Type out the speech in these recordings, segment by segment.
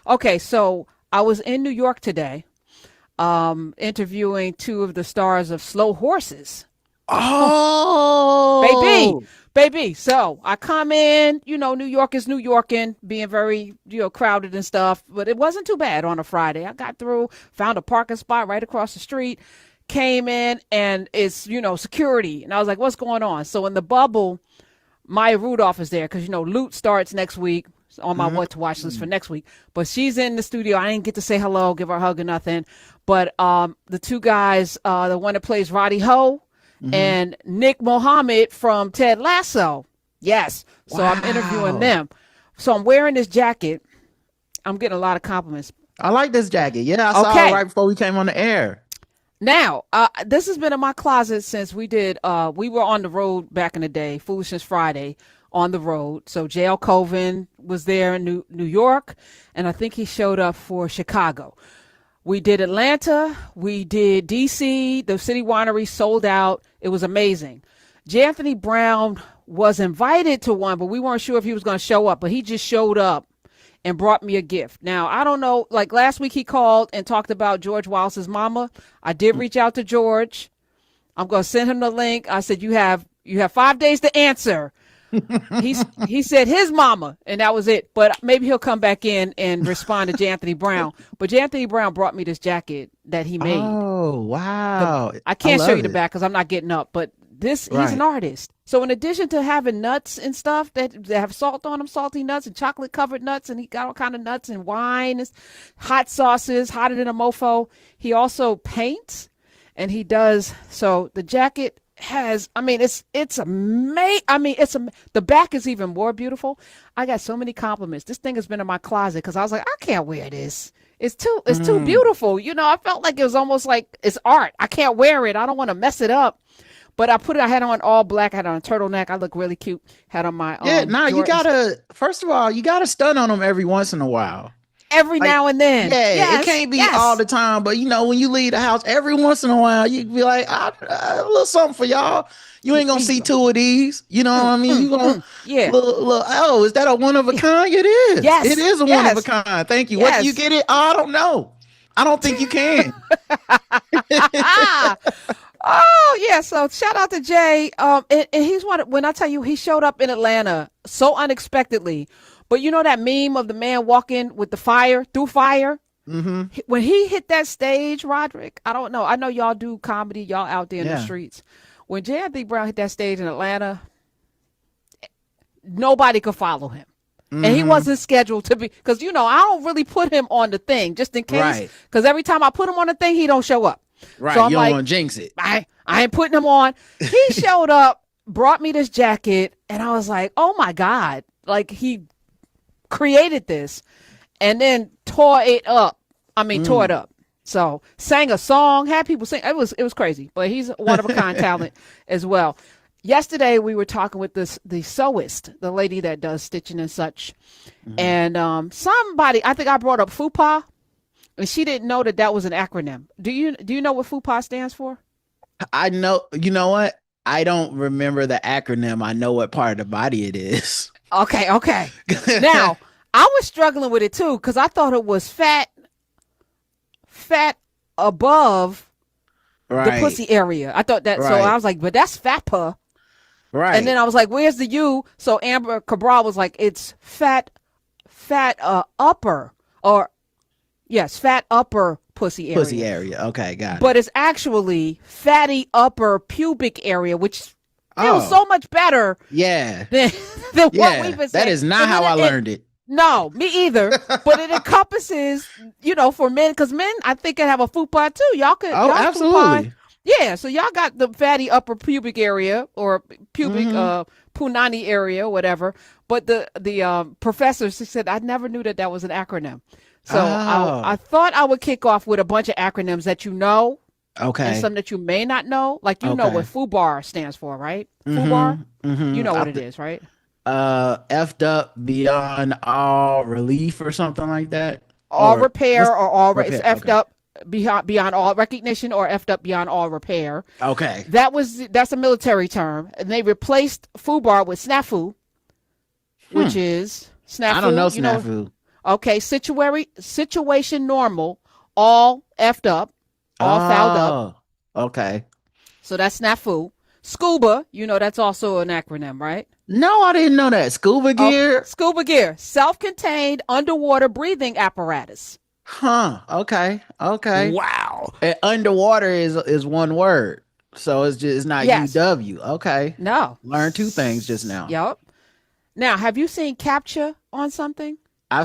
Okay, so I was in New York today, interviewing two of the stars of Slow Horses. Baby, Oh, baby. So I come in, New York is New Yorking, being very, crowded and stuff, but it wasn't too bad on a Friday. I got through, found a parking spot right across the street, came in, and it's, security. And I was like, what's going on? So in the bubble, Maya Rudolph is there because, Loot starts next week on my what to watch list for mm, next week. But she's in the studio. I didn't get to say hello, give her a hug or nothing. But the two guys, the one that plays Roddy Ho hmm. and Nick Mohammed from Ted Lasso. Yes. So I'm interviewing Wow. them. So I'm wearing this jacket. I'm getting a lot of compliments. I like this jacket. Yeah, I saw it Okay. right before we came on the air. Now, this has been in my closet since we were on the road back in the day, Foolishness Friday on the road. So JL Coven was there in New York, and I think he showed up for Chicago. We did Atlanta, we did DC, the city winery sold out. It was amazing. J. Anthony Brown was invited to one, but we weren't sure if he was going to show up, but he just showed up and brought me a gift. Now, I don't know, like last week he called and talked about George Wallace's mama. I did reach out to George. I'm going to send him the link. I said, you have 5 days to answer. He said his mama, and that was it. But maybe he'll come back in and respond to J. Anthony Brown. But J. Anthony Brown brought me this jacket that he made. Oh, The wow. I I can't show love you the it. back because I'm not getting up. But he's an Right. artist. So in addition to having nuts and stuff that have salt on them, salty nuts and chocolate covered nuts, and he got all kind of nuts and wine, and hot sauces, hotter than a mofo. He also paints, and he does. So the jacket has, I mean, it's amazing. I mean, the back is even more beautiful. I got so many compliments. This thing has been in my closet because I was like, I can't wear this. It's too Mm. beautiful. I felt like it was almost like it's art. I can't wear it. I don't want to mess it up. But I had on all black. I had on a turtleneck. I look really cute. Had on my Yeah, now you Jordans gotta, first of all, you gotta stun on them every once in a while. every Like, now and then. yeah, it Yes, can't be all yes. the time, but when you leave the house, every once in a while, you be like, a little something for y'all. You ain't gonna Here you see go. two of these. You know what I mean? You gonna Yeah, oh, is that a one of a yeah. kind? It is. It Yes, is a one of a yes, kind. Thank you. What do you yes. get it? Oh, I don't know. I don't think you can. Ah, oh yeah. So shout out to Jay. And he's one. When I tell you, he showed up in Atlanta so unexpectedly. But you know that meme of the man walking with the fire through fire. Hmm. When he hit that stage, Roderick, I don't know. I know y'all do comedy, y'all out there in the Yeah. streets. When J. Anthony Brown hit that stage in Atlanta, nobody could follow him. And he Hmm. wasn't scheduled to be, because I don't really put him on the thing just in case, Right. because every time I put him on the thing, he don't show up. So Right. I'm You don't like, want to jinx it. I ain't putting him on. He showed up, brought me this jacket, and I was like, oh my God. Like he created this and then tore it up. I mean, tore it Mm. up. So sang a song, had people sing. It was crazy, but he's one of a kind talent as well. Yesterday we were talking with the sewist, the lady that does stitching and such, Mhm. and somebody, I think I brought up FUPA, and she didn't know that was an acronym. Do you know what FUPA stands for? I know. You know what? I don't remember the acronym. I know what part of the body it is. Okay, okay. Now I was struggling with it too because I thought it was fat above the Right. pussy area. I thought that, so I Right. was like, but that's FATPA. And then Right. I was like, where's the U? So Amber Cabral was like, it's fat upper, or yes, fat upper pussy Pussy area. area. Okay, got it. But it's actually fatty upper pubic area, which feels Oh, so much better yeah. than than what we've Yeah. been That saying. is not And how then I it learned it. no, me either. But it encompasses, for men, because men, I think, can have a fupa too. Oh, Y'all fupa. absolutely. Yeah, so y'all got the fatty upper pubic area or pubic Hmm. punani area, whatever. But the professor, she said, I never knew that was an acronym. So I Oh, thought I would kick off with a bunch of acronyms that you know and okay. some that you may not know. Like you know what Okay. FUBAR stands for, right? FUBAR? Hmm. You Hmm. know what it is, right? Effed up beyond all relief or something like that. All Or repair what's or all it's repair? effed Okay. up beyond all recognition or effed up beyond all repair. Okay. That's a military term, and they replaced FUBAR with snafu, Hmm. which is I don't know snafu. snafu. Okay, situation normal, all effed up, all fouled up. Oh, okay. So that's snafu. Scuba, that's also an acronym, right? No, I didn't know that. Scuba Oh, gear. scuba gear, self-contained underwater breathing apparatus. Huh. Okay. Okay. Wow. And underwater is one word. So it's not Yes. UW. Okay. No. Learned two things just now. Yep. Now, have you seen CAPTCHA on something?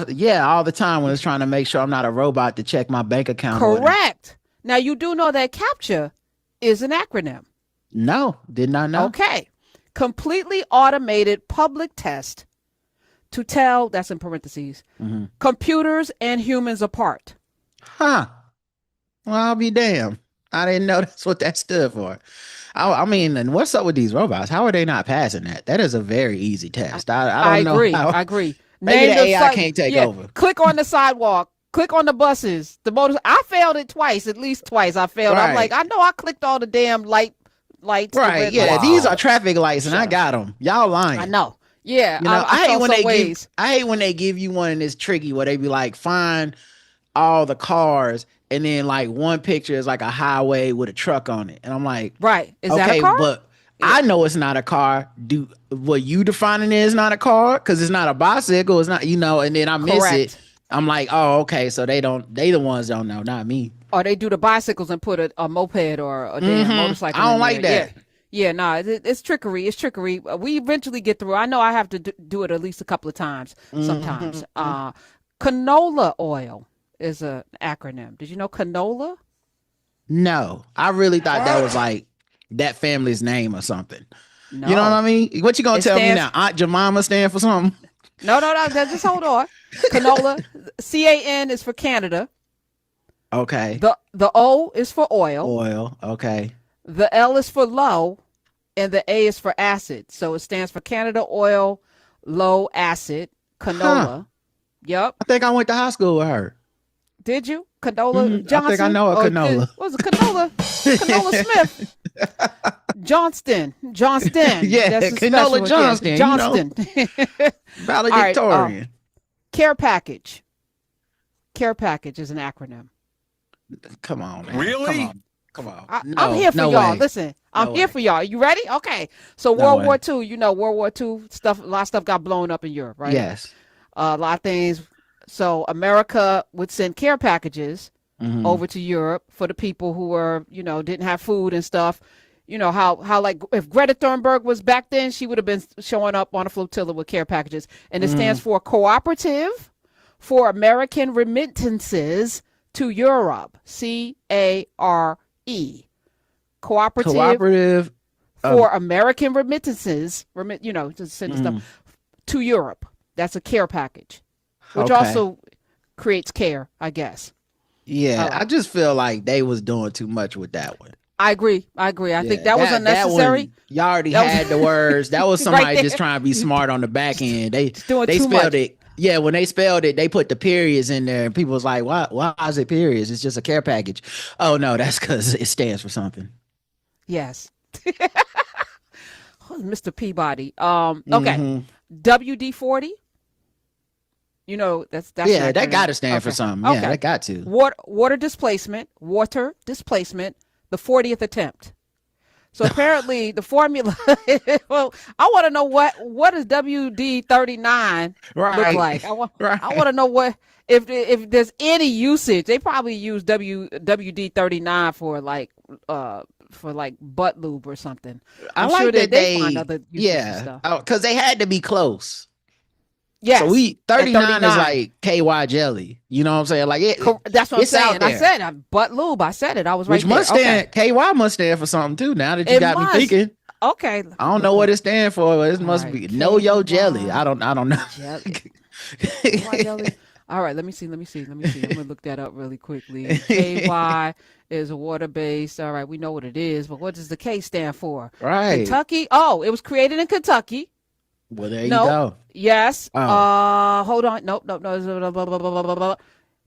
Yeah, all the time when it's trying to make sure I'm not a robot to check my bank account order. Correct. Now, you do know that CAPTCHA is an acronym. No, did not know. Okay. Completely automated public test to tell, that's in parentheses, computers and humans apart. Huh. Well, I'll be damned. I didn't know that's what that stood for. I mean, and what's up with these robots? How are they not passing that? That is a very easy test. I don't agree. know how. I agree. Maybe the AI can't take over. Click on the sidewalk. Click on the buses. The motors. I failed it twice, at least twice. I failed. Right. I'm like, I know I clicked all the damn lights. Right. Yeah. Lights. These are traffic lights, and I got them. Y'all lying. I know. Yeah. I hate when I hate when they give you one that's tricky where they be like, find all the cars, and then like one picture is like a highway with a truck on it, and I'm like, right, is okay, that a car? But I know it's not a car. Do what you defining it is not a car because it's not a bicycle. It's not, and then I miss it. I'm like, oh, okay, so they the ones don't know, not me. Or they do the bicycles and put a moped or a damn motorcycle. I don't like that. Yeah, no, it's trickery. It's trickery. We eventually get through. I know I have to do it at least a couple of times sometimes. Canola oil is an acronym. Did you know canola? No, I really thought that was like that family's name or something. No. You know what I mean? What you gonna tell me now? Aunt Jemima stand for something? No. Just hold on. Canola. CAN is for Canada. Okay. The O is for oil. Oil. Okay. The L is for low, and the A is for acid. So it stands for Canada Oil Low Acid Canola. Huh. Yep. I think I went to high school with her. Did you? Canola Johnson? I think I know a canola. What was it? Canola Smith. Johnston. Yeah, that's Canola Johnston. Johnston. Valedictorian. Right, care package. Care package is an acronym. Come on, man. Really? Come on. I'm here for y'all. Way. Listen, I'm here for y'all. You ready? Okay. So World War II, World War II stuff, a lot of stuff got blown up in Europe, right? Yes. A lot of things. So America would send care packages over to Europe for the people who were, didn't have food and stuff. How like if Greta Thunberg was back then, she would have been showing up on a flotilla with care packages. And it stands for Cooperative for American Remittances to Europe. CARE. Cooperative for American Remittances, to send stuff to Europe. That's a care package, which also creates care, I guess. Yeah, I just feel like they was doing too much with that one. I agree. I think that was unnecessary. That one, y'all already had the words. That was somebody just trying to be smart on the back end. They spelled it. Yeah, when they spelled it, they put the periods in there, and people was like, "Why is it periods? It's just a care package." Oh no, that's because it stands for something. Yes. Mr. Peabody. Okay. WD-40. That's yeah, that got to stand for something. Yeah, that got to. Water displacement. The 40th attempt. So apparently the formula. Well, I want to know what does WD-39 look like. I want to know what if there's any usage. They probably use WD-39 for like butt lube or something. I'm like sure that they find other uses because they had to be close. Yes. So 39 is like KY jelly. You know what I'm saying? Like that's what I'm saying. I said butt lube. I said it. I was right there. Which must stand KY must stand for something too. Now that you got me thinking. Okay. I don't know what it stands for, but it must be know your jelly. I don't know. Jelly. All right, let me see. I'm gonna look that up really quickly. KY is a water-based. All right, we know what it is, but what does the K stand for? Right. Kentucky. Oh, it was created in Kentucky. Well, there you go. Yes. Hold on. Nope.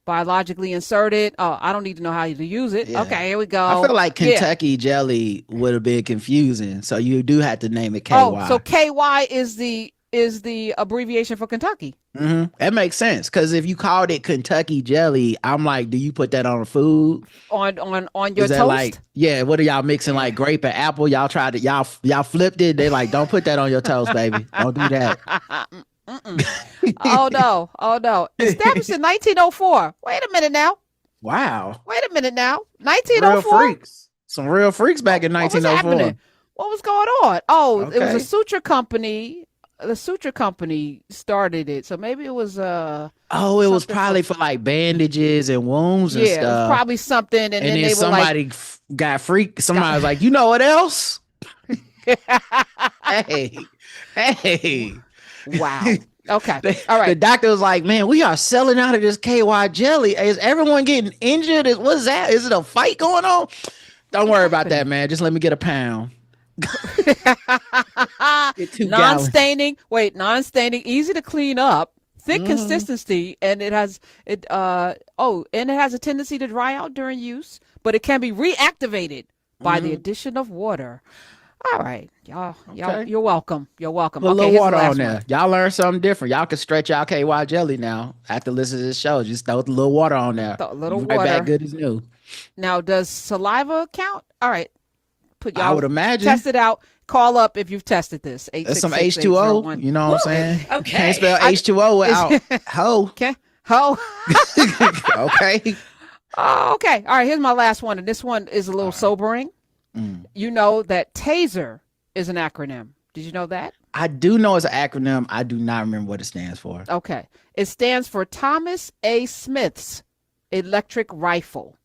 Biologically inserted. Oh, I don't need to know how to use it. Yeah. Okay, here we go. I feel like Kentucky jelly would have been confusing, so you do have to name it KY. Oh, so KY is the is the abbreviation for Kentucky. That makes sense, because if you called it Kentucky jelly, I'm like, do you put that on food? On your Is that toast? like, yeah, what are y'all mixing, like grape and apple? Y'all tried it, y'all flipped it. They like, don't put that on your toast, baby. Don't do that. Oh no. Established in 1904. Wait a minute now. Wow. Wait a minute now. Real 1904. freaks. Some real freaks back in What was 1904. happening? What was going on? Oh, it was Okay. a suture company. The suture company started it, so maybe it was Oh, it was something probably for like bandages and wounds and yeah, it was stuff. probably something, and And then then they were like, somebody got freaked. Somebody was like, you know what else? Hey, hey. wow. Okay. The, All the right. doctor was like, man, we are selling out of this KY jelly. Is everyone getting injured? What's that? Is it a fight going on? Don't worry about that, man. Just let me get a pound. Get 2 gallons. Non-staining. Wait, non-staining, easy to clean up, thick consistency, and it has a tendency to dry out during use, but it can be reactivated by the addition of water. All right, y'all, Okay. you're welcome. You're welcome. Put a Okay, little here's water the on last there. one. Y'all learn something different. Y'all can stretch out KY jelly now after listening to this show. Just throw a little water on there. A little You right water. back good as new. Now, does saliva count? All right, put I y'all would imagine. test it out. Call up if you've tested this. That's some 866-801. H2O. You know what I'm saying? Okay. Can't spell H2O without ho. Okay. Oh. Okay. Oh, okay. All right. Here's my last one, and this one is a little sobering. You know that TASER is an acronym. Did you know that? I do know it's an acronym. I do not remember what it stands for. Okay. It stands for Thomas A. Smith's electric rifle.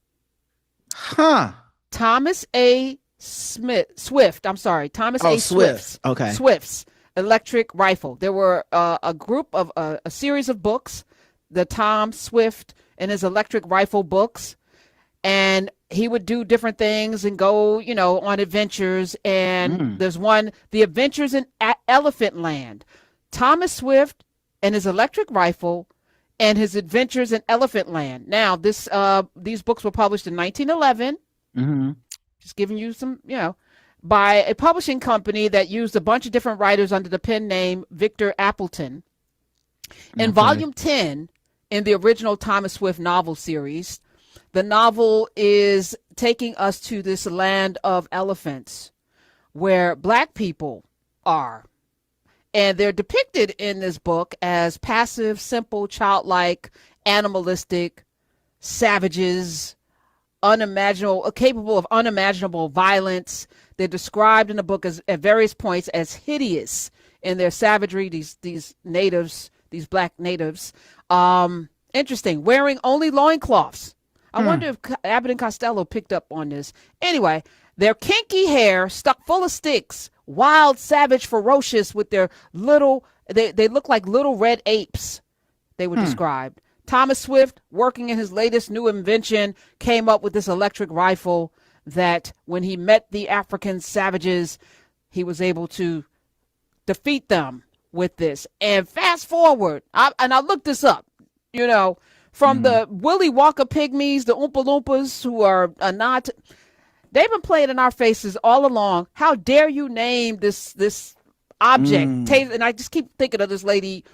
Huh. Thomas A. Swift. I'm sorry. Thomas A. Swift. Okay. Swift's electric rifle. There were a group of a series of books, the Tom Swift and his electric rifle books, and he would do different things and go, on adventures. And there's one, The Adventures in Elephant Land. Thomas Swift and his electric rifle and his adventures in Elephant Land. Now, these books were published in 1911. Just giving you some, by a publishing company that used a bunch of different writers under the pen name Victor Appleton. In volume 10, in the original Thomas Swift novel series, the novel is taking us to this land of elephants where Black people are. And they're depicted in this book as passive, simple, childlike, animalistic, savages, unimaginable, capable of unimaginable violence. They're described in the book as at various points as hideous in their savagery. These natives, these Black natives, interesting, wearing only loincloths. I wonder if Abbott and Costello picked up on this. Anyway, their kinky hair stuck full of sticks, wild, savage, ferocious, with their they look like little red apes, they were described. Thomas Swift, working in his latest new invention, came up with this electric rifle that when he met the African savages, he was able to defeat them with this. And fast forward, I looked this up, from the Willy Wonka pygmies, the Oompa Loompas, who are not, they've been playing in our faces all along. How dare you name this object? Taser, and I just keep thinking of this lady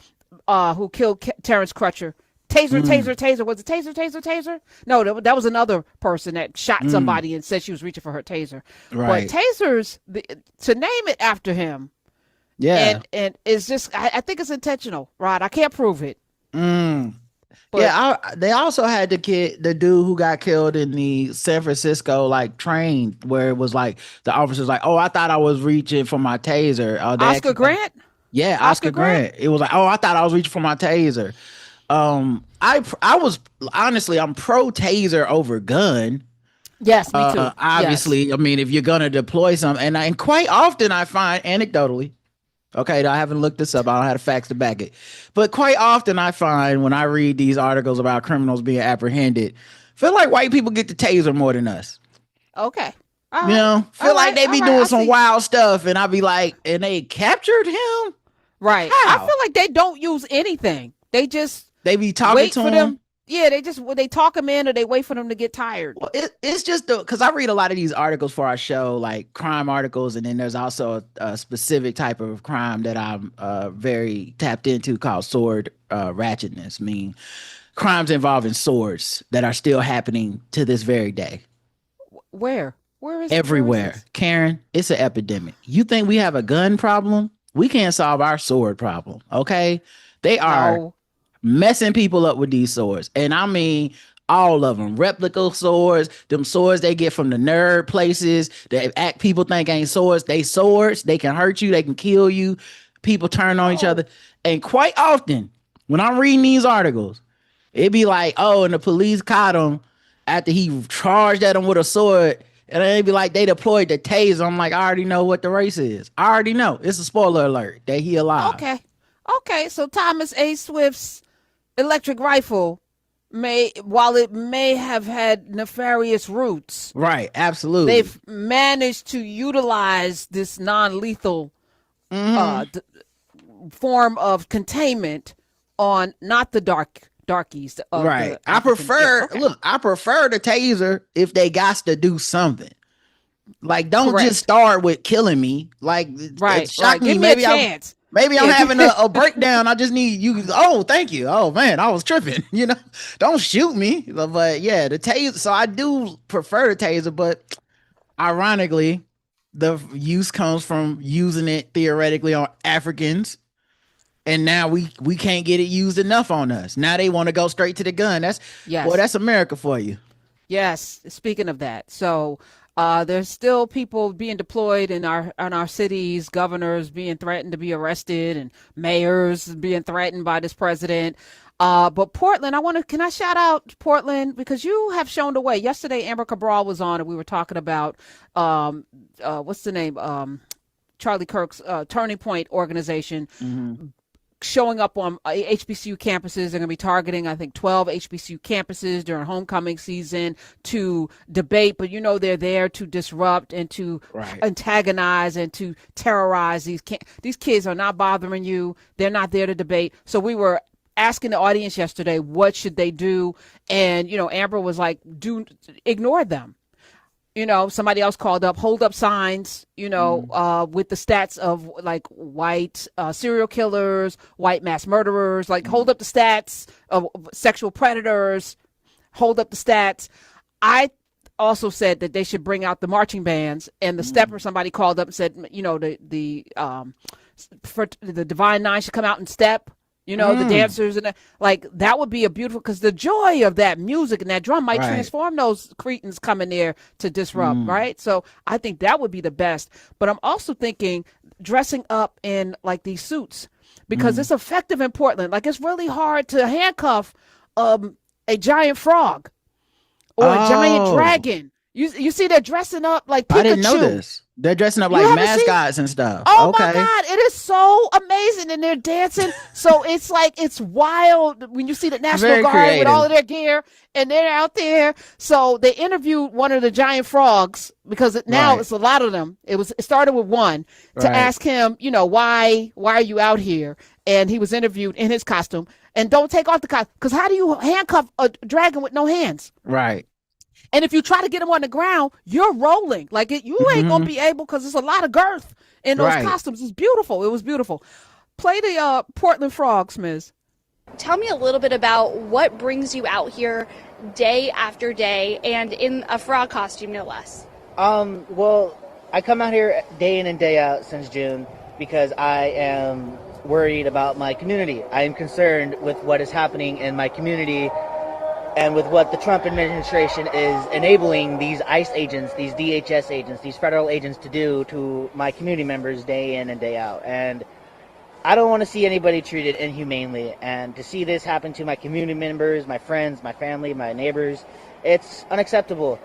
who killed Terrence Crutcher. Taser. Was it taser? No, that was another person that shot somebody and said she was reaching for her taser. Right. But tasers, to name it after him, and it's just, I think it's intentional, Rod. I can't prove it. But, they also had the dude who got killed in the San Francisco train, where it was like the officer's like, "Oh, I thought I was reaching for my taser." Oscar Grant? Yeah, Oscar Grant. It was like, "Oh, I thought I was reaching for my taser." I was honestly, I'm pro taser over gun. Yes, me too. Obviously, yes. I mean, if you're gonna deploy something, and quite often I find anecdotally. Okay, I haven't looked this up. I don't have the facts to back it. But quite often I find when I read these articles about criminals being apprehended, feel like white people get the taser more than us. Okay. Feel like they be doing some wild stuff, and I be like, and they captured him? Right. How? I feel like they don't use anything. They just be talking wait to for him. them. Yeah, they talk them in or they wait for them to get tired. Well, it's just because I read a lot of these articles for our show, like crime articles, and then there's also a specific type of crime that I'm very tapped into called sword ratchetness. I mean, crimes involving swords that are still happening to this very day. Where? Where is Everywhere. this? Karen, it's an epidemic. You think we have a gun problem? We can't solve our sword problem. Okay. They are messing people up with these swords. And I mean, all of them. Replica swords, them swords they get from the nerd places that act people think ain't swords. They swords. They can hurt you. They can kill you. People turn on each other. And quite often, when I'm reading these articles, it'd be like, oh, and the police caught him after he charged at him with a sword. And they'd be like, they deployed the taser. I'm like, I already know what the race is. I already know. It's a spoiler alert that he alive. Okay. So Thomas A. Swift's electric rifle while it may have had nefarious roots. Right. Absolutely. They've managed to utilize this non-lethal form of containment on not the darkies. Right. I prefer the taser if they got to do something. Like, don't just start with killing me. Like, right. Me. Give me a chance. Maybe I'm having a breakdown. I just need you. Oh, thank you. Oh man, I was tripping. Don't shoot me. But yeah, the taser. So I do prefer the taser, but ironically, the use comes from using it theoretically on Africans. And now we can't get it used enough on us. Now they want to go straight to the gun. That's America for you. Yes. Speaking of that, so there's still people being deployed in our cities, governors being threatened to be arrested, and mayors being threatened by this president. But Portland, can I shout out Portland because you have shown the way. Yesterday, Amber Cabral was on, and we were talking about what's the name? Charlie Kirk's Turning Point organization. Mm-hmm. Showing up on HBCU campuses. They're going to be targeting, I think, 12 HBCU campuses during homecoming season to debate. But, they're there to disrupt and to antagonize and to terrorize. These kids are not bothering you. They're not there to debate. So we were asking the audience yesterday, what should they do? And, Amber was like, ignore them. Somebody else called up, hold up signs, with the stats of like white serial killers, white mass murderers, like hold up the stats of sexual predators, hold up the stats. I also said that they should bring out the marching bands and the stepper. Somebody called up and said, the Divine Nine should come out and step. The dancers and that would be a beautiful, because the joy of that music and that drum might transform those cretins coming there to disrupt, right? So I think that would be the best. But I'm also thinking dressing up in like these suits, because it's effective in Portland. Like, it's really hard to handcuff a giant frog or a giant dragon. You see, they're dressing up like Pikachu. I didn't know this. They're dressing up like mascots and stuff. Oh my God, it is so amazing. And they're dancing. So it's like, it's wild when you see the National Guard with all of their gear and they're out there. So they interviewed one of the giant frogs, because now it's a lot of them. It started with one, to ask him, why are you out here? And he was interviewed in his costume. And don't take off the costume, because how do you handcuff a dragon with no hands? Right. And if you try to get them on the ground, you're rolling. Like, you ain't going to be able, because there's a lot of girth in those costumes. It's beautiful. It was beautiful. Play the Portland Frogs, Ms. Tell me a little bit about what brings you out here day after day, and in a frog costume, no less. Well, I come out here day in and day out since June because I am worried about my community. I am concerned with what is happening in my community and with what the Trump administration is enabling these ICE agents, these DHS agents, these federal agents to do to my community members day in and day out. And I don't want to see anybody treated inhumanely. And to see this happen to my community members, my friends, my family, my neighbors, it's unacceptable.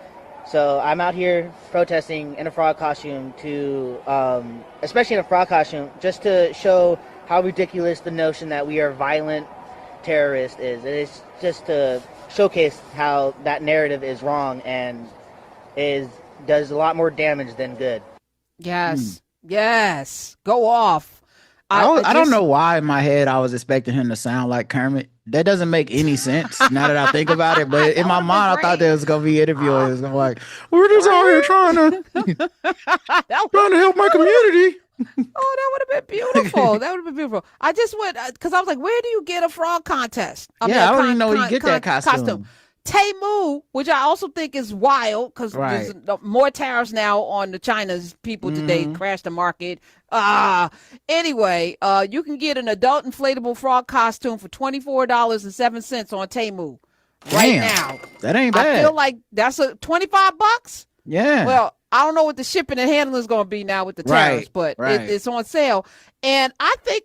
So I'm out here protesting in a frog costume especially in a frog costume, just to show how ridiculous the notion that we are violent terrorists is. It is just to showcase how that narrative is wrong and does a lot more damage than good. Yes. Go off. I don't know why in my head I was expecting him to sound like Kermit. That doesn't make any sense now that I think about it. But in my mind, I thought there was gonna be interviewing. It was gonna be like, we're just out here trying to help my community. Oh, that would have been beautiful. That would have been beautiful. I just went because I was like, where do you get a frog contest? I don't even know where you get that costume. Temu, which I also think is wild because there's more tariffs now on the China's people today, crashed the market. Anyway, you can get an adult inflatable frog costume for $24.07 on Temu right now. That ain't bad. I feel like that's $25. Yeah. Well, I don't know what the shipping and handling is going to be now with the tariffs, but it's on sale. And I think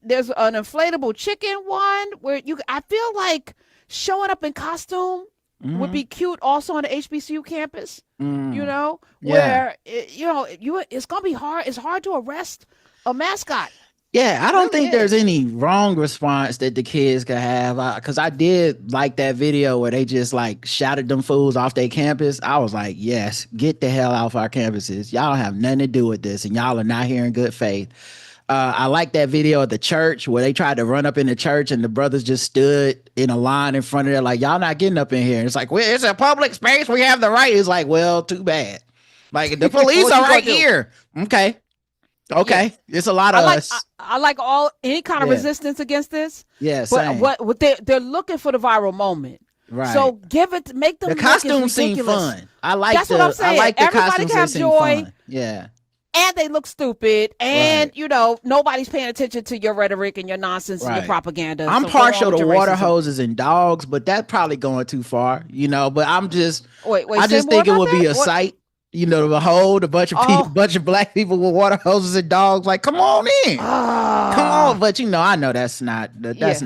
there's an inflatable chicken one where I feel like showing up in costume would be cute also on the HBCU campus, where, it's going to be hard. It's hard to arrest a mascot. Yeah, I don't think there's any wrong response that the kids could have, because I did like that video where they just like shouted them fools off their campus. I was like, yes, get the hell off our campuses. Y'all have nothing to do with this, and y'all are not here in good faith. I like that video at the church where they tried to run up in the church and the brothers just stood in a line in front of there like, y'all not getting up in here. And it's like, well, it's a public space. We have the right. It's like, well, too bad. Like the police are right here. Okay. Yeah. It's a lot of us. I like any kind of resistance against this. Yeah, but what they're looking for the viral moment. Right. So make them the costumes seem fun. I like That's what I'm saying. I like the Everybody costumes can have joy. Fun. Yeah. And they look stupid, and nobody's paying attention to your rhetoric and your nonsense and your propaganda. I'm partial to water hoses and dogs, but that's probably going too far, But I'm just, I just think it would be a sight, to behold a bunch of people, bunch of black people with water hoses and dogs. Like, come on in, come on. But I know that's not good. healthy.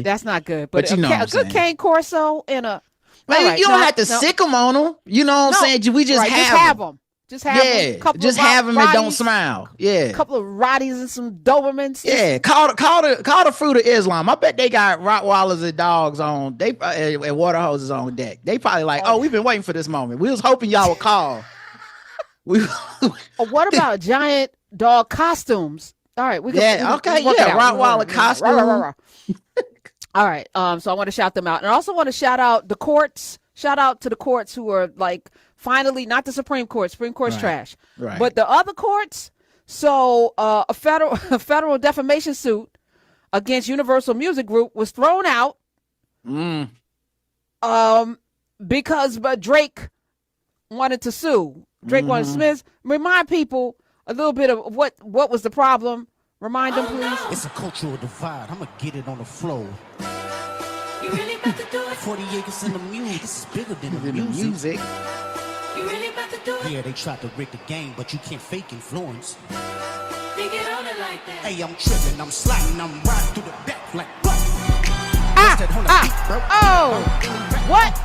That's not good. But a good cane corso and a. Maybe you don't have to sick them on them. You know what I'm saying? We just have them. Just have them and don't smile. Yeah, a couple of Rotties and some Dobermans. Yeah, call the fruit of Islam. I bet they got Rottweilers and dogs on. They and water hoses on deck. They probably like, we've been waiting for this moment. We was hoping y'all would call. What about giant dog costumes? All right, Rottweiler costume. All right, so I want to shout them out, and I also want to shout out the courts. Shout out to the courts who are like finally not the Supreme Court. Supreme Court's trash, but the other courts. So a federal defamation suit against Universal Music Group was thrown out. Because Drake wanted to sue. Drake wanted to Smith. Remind people a little bit of what was the problem. Remind them, please. It's a cultural divide. I'm gonna get it on the floor. You really about to do it? 40 acres in the mule. This is bigger than the music. You really about to do it? Yeah, they tried to rig the game, but you can't fake influence. They get on it like that. Hey, I'm tripping, I'm sliding, I'm riding through the back like what?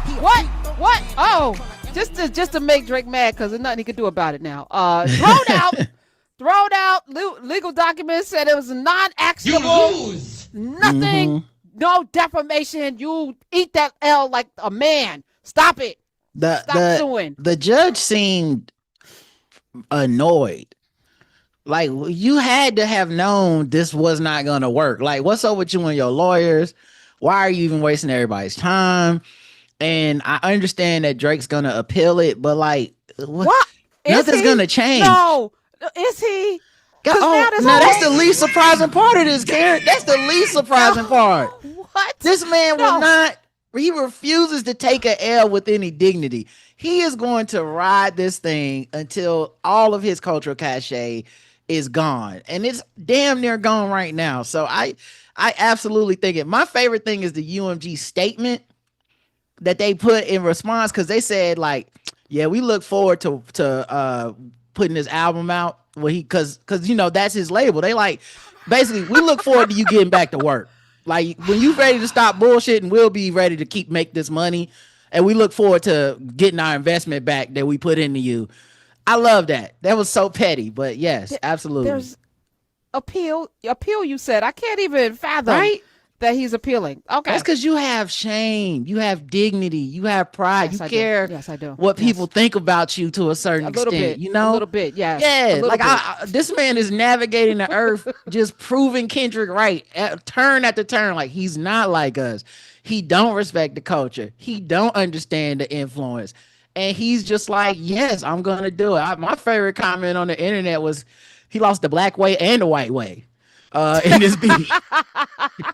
What? Oh, just to make Drake mad because there's nothing he could do about it now. Thrown out. Legal documents said it was non-actionable. You lose. Nothing. No defamation. You eat that L like a man. Stop it. Stop suing. The judge seemed annoyed. Like, you had to have known this was not going to work. Like, what's up with you and your lawyers? Why are you even wasting everybody's time? And I understand that Drake's going to appeal it, but like, what? Nothing's going to change. No. Is he? That's the least surprising part of this, Karen. That's the least surprising part. What? This man will not. He refuses to take an L with any dignity. He is going to ride this thing until all of his cultural cachet is gone, and it's damn near gone right now. So I absolutely think it. My favorite thing is the UMG statement that they put in response, because they said like, yeah, we look forward to putting this album out. Well, because that's his label. They like, basically, we look forward to you getting back to work. Like, when you ready to stop bullshitting, we'll be ready to make this money, and we look forward to getting our investment back that we put into you. I love that. That was so petty, but yes, absolutely. There's appeal. You said I can't even fathom. Right? that he's appealing. Okay. That's because you have shame, you have dignity, you have pride, Yes, you I care. do. Yes, I do. What Yes. people think about you to a certain A little extent, bit. you know? A little bit. Yes. Yeah, like bit. this man is navigating the earth, just proving Kendrick right at turn after turn. Like he's not like us. He don't respect the culture. He don't understand the influence. And he's just like, yes, I'm gonna do it. My favorite comment on the internet was he lost the black way and the white way. In this beat.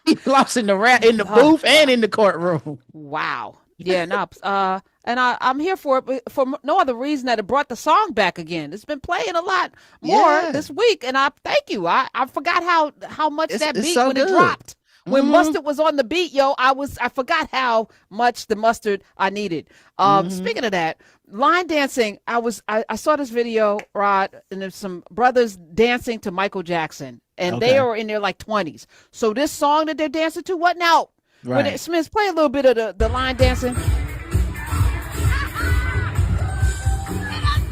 He lost in the booth and in the courtroom. Wow. Yeah, no. And I'm here for it, but for no other reason that it brought the song back again. It's been playing a lot more this week, and I thank you. I forgot how much that beat so when good. it dropped. When Mustard was on the beat, yo, I forgot how much the mustard I needed. Speaking of that, line dancing, I saw this video, Rod, and there's some brothers dancing to Michael Jackson, and they are in their like 20s. So this song that they're dancing to, what now? Right. Smith, play a little bit of the line dancing.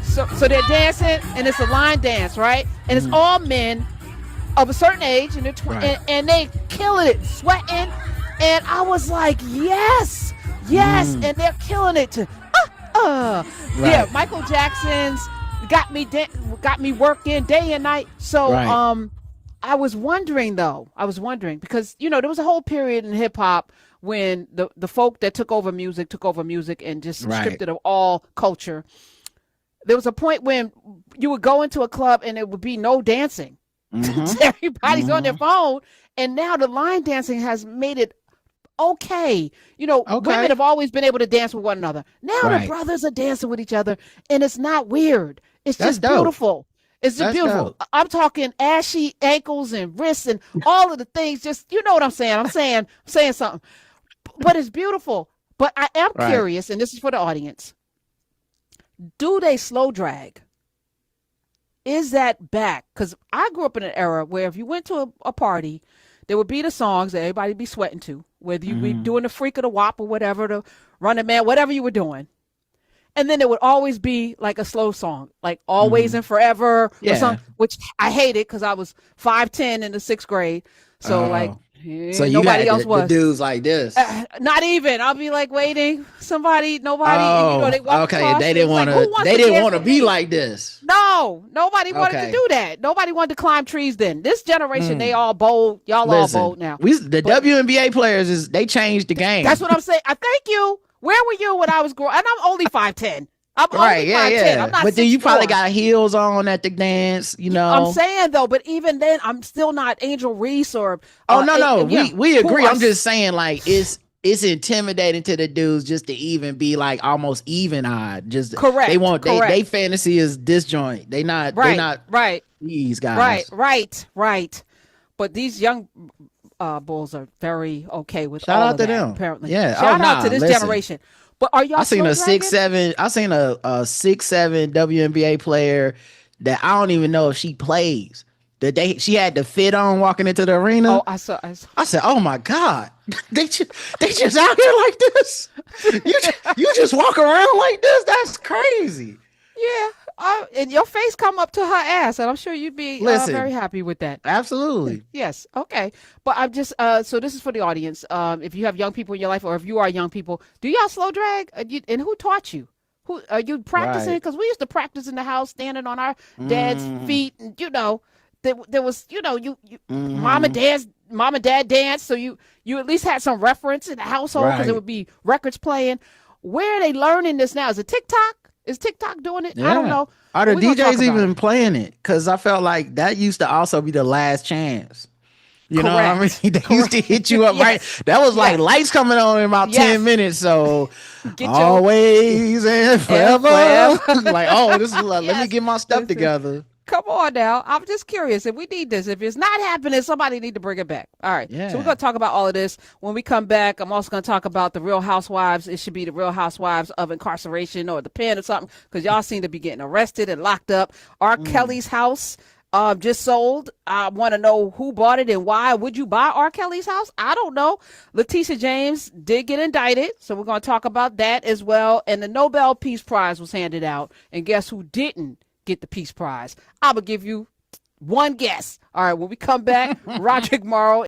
So they're dancing, and it's a line dance, right? And it's all men of a certain age, and they're and they killing it, sweating, and I was like, yes, and they're killing it. Yeah, Michael Jackson's got me working day and night. So I was wondering because there was a whole period in hip hop when the folk that took over music and just stripped it of all culture. There was a point when you would go into a club and there would be no dancing. Everybody's on their phone, and now the line dancing has made it okay. Women have always been able to dance with one another. Now the brothers are dancing with each other, and it's not weird. It's just beautiful. It's just beautiful. Dope. I'm talking ashy ankles and wrists and all of the things. Just you know what I'm saying. I'm saying something, but it's beautiful. But I am curious, and this is for the audience. Do they slow drag? Is that back? Because I grew up in an era where if you went to a party, there would be the songs that everybody be sweating to, whether you be doing the freak of the WAP or whatever, the Running Man, whatever you were doing. And then there would always be like a slow song, like Always and Forever, or something, which I hated because I was 5'10" in the 6th grade. So so nobody else was. The dudes like this. Not even. I'll be like waiting. Nobody. They walk across, they didn't want to. They didn't want to be like this. No, nobody wanted to do that. Nobody wanted to climb trees. Then this generation, they all bold. Y'all all bold now. WNBA players they changed the game. That's what I'm saying. I thank you. Where were you when I was growing? And I'm only 5'10". I'm only 5'10". I'm not. But then you probably got heels on at the dance, I'm saying though, but even then, I'm still not Angel Reese or. No. We agree. I'm just saying, like it's intimidating to the dudes just to even be like almost even odd. Just correct. They fantasy is disjoint. They not these guys. Right. But these young bulls are very okay with shout all out of to that, them. Apparently, shout out to this generation. But are y'all? I seen a 6'7". I seen a 6'7" WNBA player that I don't even know if she plays. She had the fit on walking into the arena. Oh, I saw. I said, "Oh my God, they just out here like this. You just walk around like this. That's crazy." Yeah. And your face come up to her ass, and I'm sure you'd be very happy with that. Absolutely. Yes. Okay. But I'm just so this is for the audience. If you have young people in your life, or if you are young people, do y'all slow drag? And who taught you? Who are you practicing? Because we used to practice in the house, standing on our dad's feet, and there was mom and dad danced, so you at least had some reference in the household because there would be records playing. Where are they learning this now? Is it TikTok? Is TikTok doing it? I don't know. Are the DJs even playing it? Because I felt like that used to also be the last chance. You know what I mean? They used to hit you up right. That was like lights coming on in about 10 minutes. So always and forever. Like, this is let me get my stuff together. Come on now. I'm just curious if we need this. If it's not happening, somebody need to bring it back. All right. Yeah. So we're going to talk about all of this. When we come back, I'm also going to talk about the Real Housewives. It should be the Real Housewives of Incarceration or the pen or something, because y'all seem to be getting arrested and locked up. R. Kelly's house just sold. I want to know who bought it and why. Would you buy R. Kelly's house? I don't know. Letitia James did get indicted, so we're going to talk about that as well. And the Nobel Peace Prize was handed out, and guess who didn't get the Peace Prize? I'm going to give you one guess. All right, when we come back, Roderick Morrow